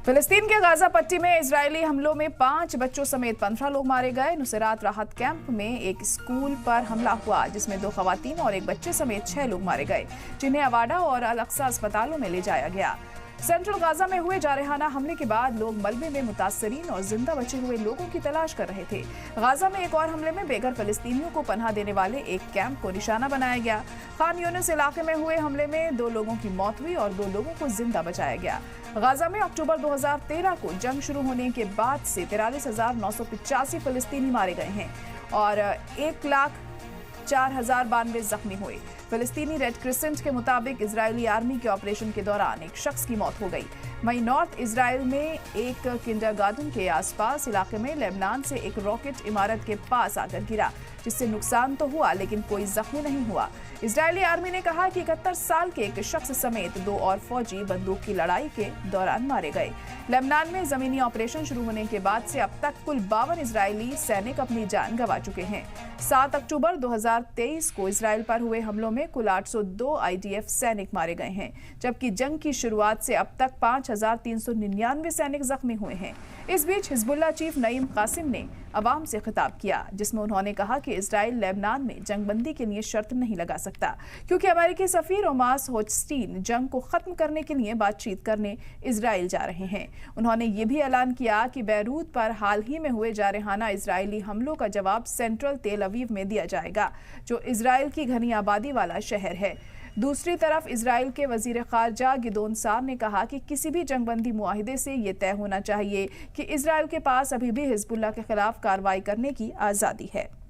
फिलिस्तीन के गाजा पट्टी में इजरायली हमलों में 5 बच्चों समेत 15 लोग मारे गए। नुसैरात राहत कैंप में एक स्कूल पर हमला हुआ जिसमें 2 खवातीन और एक बच्चे समेत 6 लोग मारे गए, जिन्हें अवाडा और अल अक्सा अस्पतालों में ले जाया गया। सेंट्रल गाजा में हुए जारहाना हमले के बाद लोग मलबे में मुतासरीन और जिंदा बचे हुए लोगों की तलाश कर रहे थे। गाजा में एक और हमले में बेघर फिलिस्तीनियों को पनाह देने वाले एक कैंप को निशाना बनाया गया। खान यूनिस इलाके में हुए हमले में 2 लोगों की मौत हुई और 2 लोगों को जिंदा बचाया गया। गाजा में अक्टूबर 2013 को जंग शुरू होने के बाद से 43,985 फिलिस्तीनी मारे गए हैं और 1,04,092 जख्मी हुए। फिलिस्तीनी रेड क्रिसेंट के मुताबिक इजरायली आर्मी के ऑपरेशन के दौरान एक शख्स की मौत हो गई। वहीं नॉर्थ इजराइल में एक किंडरगार्टन के आसपास इलाके में लेबनान से एक रॉकेट इमारत के पास आकर गिरा, जिससे नुकसान तो हुआ लेकिन कोई जख्मी नहीं हुआ। इजरायली आर्मी ने कहा कि 71 साल के एक शख्स समेत 2 और फौजी बंदूक की लड़ाई के दौरान मारे गए। लेबनान में जमीनी ऑपरेशन शुरू होने के बाद से अब तक कुल 52 इजरायली सैनिक अपनी जान गंवा चुके हैं। 7 अक्टूबर 2023 को इजराइल पर हुए हमलों में कुल 802 IDF सैनिक मारे गए हैं, जबकि जंग की शुरुआत से अब तक 5,399 सैनिक जख्मी हुए हैं। इस बीच हिजबुल्लाह चीफ नईम कासिम ने अवाम से खिताब किया, जिसमें उन्होंने कहा कि इजराइल लेबनान में जंगबंदी के लिए शर्त नहीं लगा सकता, क्योंकि अमेरिकी सफीर ओमास होचस्टीन जंग को खत्म करने के लिए बातचीत करने इजराइल जा रहे हैं। उन्होंने ये भी ऐलान किया कि बैरूत पर हाल ही में हुए जारहाना इजरायली हमलों का जवाब सेंट्रल तेल अवीव में दिया जाएगा, जो इजराइल की घनी आबादी वाला शहर है। दूसरी तरफ इजराइल के वजीर खारजा गिदोन सार ने कहा कि किसी भी जंगबंदी मुआहिदे से ये तय होना चाहिए कि इजराइल के पास अभी भी हिजबुल्लाह के खिलाफ कार्रवाई करने की आज़ादी है।